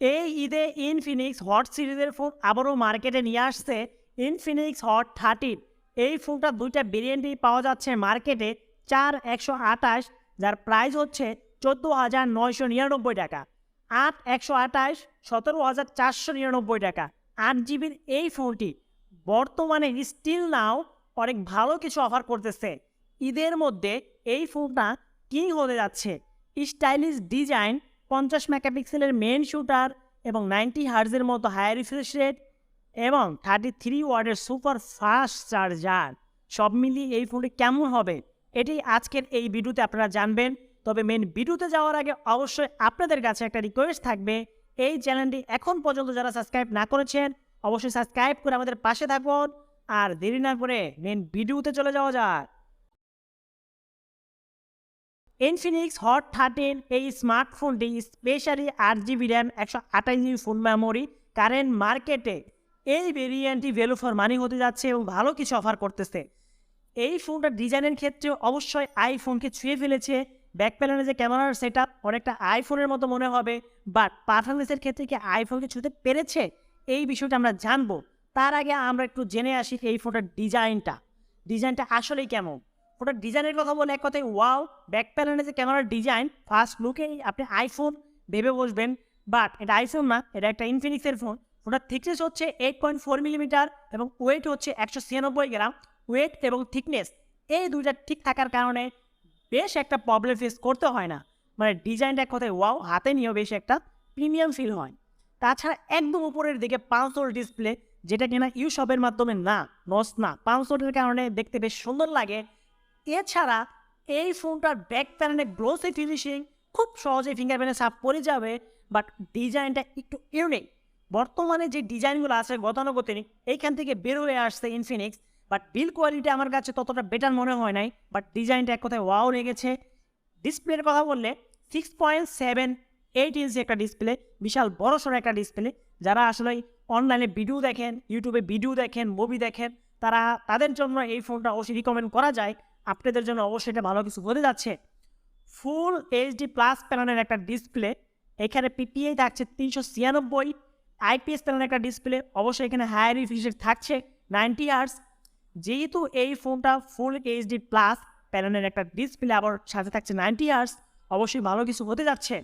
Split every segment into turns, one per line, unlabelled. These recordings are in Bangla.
এই ঈদে ইনফিনিক্স হট সিরিজের ফোন আবারও মার্কেটে নিয়ে আসছে ইনফিনিক্স হট 13। এই ফোনটা দুইটা ভেরিয়েন্টেই পাওয়া যাচ্ছে মার্কেটে 4128, যার প্রাইস হচ্ছে 14,999 টাকা। 8128 17,499 টাকা। 8 জিবির এই ফোনটি বর্তমানে স্টিল নাও অনেক ভালো কিছু অফার করতেছে। ঈদের মধ্যে এই ফোনটা কিং হতে যাচ্ছে। স্টাইলিশ ডিজাইন, 50 মেগাপিক্সেলের মেন শুটার এবং 90 হার্জের মতো হাই রিফ্রেশ রেট এবং 33 ওয়াটের সুপার ফাস্ট চার্জার, সব মিলিয়ে এই ফোনটি কেমন হবে এটাই আজকের এই ভিডিওতে আপনারা জানবেন। তবে মেন ভিডিওতে যাওয়ার আগে অবশ্যই আপনাদের কাছে একটা রিকোয়েস্ট থাকবে, এই চ্যানেলটি এখন পর্যন্ত যারা সাবস্ক্রাইব না করেছেন অবশ্যই সাবস্ক্রাইব করে আমাদের পাশে থাকুন। আর দেরি না করে মেন ভিডিওতে চলে যাওয়া যাক। ইনফিনিক্স হট 13 এই স্মার্টফোনটি specially 8 GB RAM 128 GB full memory current মার্কেটে এই ভেরিয়েন্টটি ভ্যালু ফর মানি হতে যাচ্ছে এবং ভালো কিছু অফার করতেছে। এই ফোনটার ডিজাইনের ক্ষেত্রে অবশ্যই আইফোনকে ছুঁয়ে ফেলেছে। ব্যাক প্যানেলে যে ক্যামেরার সেট আপ অনেকটা আইফোনের মতো মনে হবে, বাট পারফরমেন্সের ক্ষেত্রে কি আইফোনকে ছুঁতে পেরেছে এই বিষয়টা আমরা জানবো। তার আগে আমরা একটু জেনে আসি এই ফোনটার ডিজাইনটা আসলেই কেমন। ফোনটার ডিজাইনের কথা বলে এক কথায় ওয়াও। ব্যাক প্যানেলে যে ক্যামেরার ডিজাইন ফার্স্ট লুকেই আপনি আইফোন ভেবে বসবেন, বাট এটা আইফোন না, এটা একটা ইনফিনিক্সের ফোন। ফোনটার থিকনেস হচ্ছে 8.4 মিলিমিটার এবং ওয়েট হচ্ছে 196 গ্রাম। ওয়েট এবং থিকনেস এই দুইটা ঠিক থাকার কারণে বেশ একটা প্রবলেম ফেস করতে হয় না। মানে ডিজাইনটা এক কথায় ওয়াও, হাতে নিয়েও বেশ একটা প্রিমিয়াম ফিল হয়। তাছাড়া একদম উপরের দিকে 5 ডিসপ্লে, যেটা কিনা ইউশপের মাধ্যমে না, নস না, 5 কারণে দেখতে বেশ সুন্দর লাগে। এছাড়া এই ফোনটার ব্যাক প্যানেলে গ্লোসি ফিনিশিং, খুব সহজেই ফিঙ্গারপ্রিন্টে সাফ পড়ে যাবে, বাট ডিজাইনটা একটু ইউনিক। বর্তমানে যে ডিজাইনগুলো আছে গতানুগতিক এইখান থেকে বের হয়ে আসছে ইনফিনিক্স, বাট বিল কোয়ালিটি আমার কাছে ততটা বেটার মনে হয় নাই, বাট ডিজাইনটা এক কথায় ওয়াও লেগেছে। ডিসপ্লের কথা বললে 6.78 ইঞ্চি একটা ডিসপ্লে, বিশাল বড়সড় একটা ডিসপ্লে। যারা আসলে অনলাইনে ভিডিও দেখেন, ইউটিউবে ভিডিও দেখেন, মুভি দেখেন, তাদের জন্য এই ফোনটা অবশ্যই রিকমেন্ড করা যায়। আপনাদের জন্য অবশ্যই এটা ভালো কিছু হতে যাচ্ছে। ফুল এইচডি প্লাস প্যানেলের একটা ডিসপ্লে, এখানে পিপিআই থাকছে 396, আইপিএস প্যানেলের একটা ডিসপ্লে, অবশ্যই এখানে হাই রিফ্রেশ থাকছে 90 হার্জ। যেহেতু এই ফোনটা ফুল এইচডি প্লাস প্যানেলের একটা ডিসপ্লে আবার সাথে থাকছে 90 হার্জ, অবশ্যই ভালো কিছু হতে যাচ্ছে।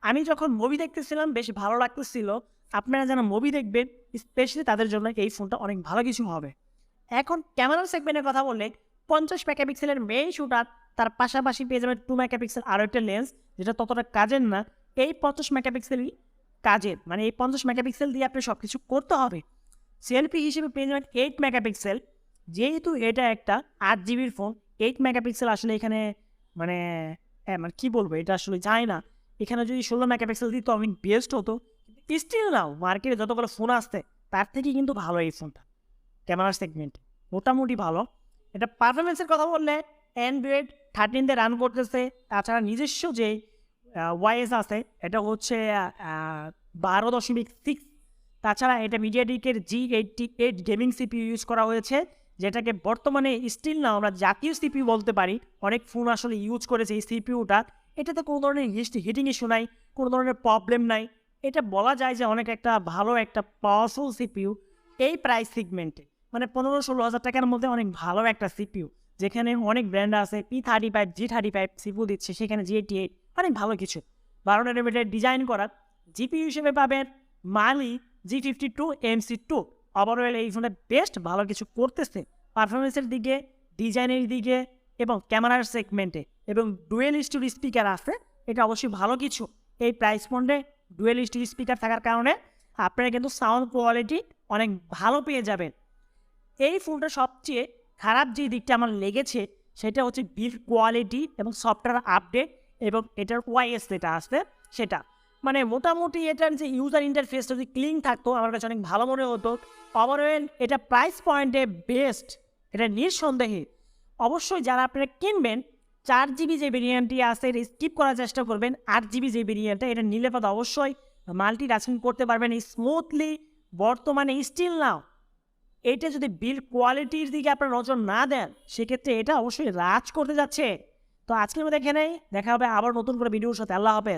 আমি যখন মুভি দেখতেছিলাম বেশ ভালো লাগতেছিল। আপনারা যারা মুভি দেখবেন স্পেশালি তাদের জন্য এই ফোনটা অনেক ভালো কিছু হবে। এখন ক্যামেরা সেগমেন্টের কথা বললে 50 মেগাপিক্সেলের মেইন শুটার, তার পাশাপাশি পেয়ে যাবেন 2 মেগাপিক্সেল আরও একটা লেন্স, যেটা ততটা কাজের না। এই 50 মেগাপিক্সেলই কাজের, মানে এই 50 মেগাপিক্সেল দিয়ে আপনি সব কিছু করতে হবে। সেলফি হিসেবে পেয়ে যাবেন 8 মেগাপিক্সেল। যেহেতু এটা একটা 8 জিবির ফোন, 8 মেগাপিক্সেল আসলে এখানে মানে মানে কী বলবো, এটা আসলে যায় না। এখানে যদি 16 মেগাপিক্সেল দিত অনেক বেস্ট হতো। স্টিল নাও মার্কেটে যতগুলো ফোন আসছে তার থেকে কিন্তু ভালো এই ফোনটা ক্যামেরার সেগমেন্টে, মোটামুটি ভালো। এটা পারফরমেন্সের কথা বললে অ্যান্ড্রয়েড 13 রান করতেছে। তাছাড়া নিজস্ব যে ওয়াইএস আছে এটা হচ্ছে 12.6। তাছাড়া এটা মিডিয়াটেকের G88 গেমিং সিপিইউ ইউজ করা হয়েছে, যেটাকে বর্তমানে স্টিল না আমরা জাতীয় সিপিইউ বলতে পারি। অনেক ফোন আসলে ইউজ করেছে এই সিপিইউটা। এটাতে কোনো ধরনের হিটিং ইস্যু নাই, কোনো ধরনের প্রবলেম নাই। এটা বলা যায় যে অনেক একটা ভালো একটা পাওয়ারফুল সিপিইউ এই প্রাইস সেগমেন্টে, মানে 15-16 হাজার টাকার মধ্যে অনেক ভালো একটা সিপিইউ। যেখানে অনেক ব্র্যান্ড আছে P35 G35 সিপিইউ দিচ্ছে, সেখানে G88 অনেক ভালো কিছু 12 ন্যানোমিটার ডিজাইন করা। জিপিইউ হিসেবে পাবেন মালি G52 MC2। ওভারঅল এই ফোনে বেস্ট ভালো কিছু করতেছে পারফরমেন্সের দিকে, ডিজাইনের দিকে এবং ক্যামেরার সেগমেন্টে, এবং ডুয়েল স্টুডিও স্পিকার আছে। এটা অবশ্যই ভালো কিছু। এই প্রাইস পয়েন্টে ডুয়েল স্টুডিও স্পিকার থাকার কারণে আপনারা কিন্তু সাউন্ড কোয়ালিটি অনেক ভালো পেয়ে যাবেন। এই ফোনটা সবচেয়ে খারাপ যে দিকটা আমার লেগেছে সেটা হচ্ছে বিল্ড কোয়ালিটি এবং সফটওয়্যার আপডেট এবং এটার ওয়াইএস যেটা আসবে সেটা, মানে মোটামুটি এটার যে ইউজার ইন্টারফেস যদি ক্লিন থাকতো আমার কাছে অনেক ভালো মনে হতো। ওভারঅল এটা প্রাইস পয়েন্টে বেস্ট, এটা নিঃসন্দেহে। অবশ্যই যারা আপনারা কিনবেন 4 জিবি যে ভেরিয়েন্টটি আছে এটা স্কিপ করার চেষ্টা করবেন। 8 জিবি যে ভেরিয়েন্টটা এটা নিলে পথে অবশ্যই মাল্টি টাস্কিং করতে পারবেন স্মুথলি। বর্তমানে স্টিল নাও এটা যদি বিল্ড কোয়ালিটির দিকে আপনার নজর না দেন সেক্ষেত্রে এটা অবশ্যই রাজ করতে যাচ্ছে। তো আজকের মধ্যে এখানেই দেখা হবে আবার নতুন করে ভিডিওর সাথে। আল্লাহ হাফেজ।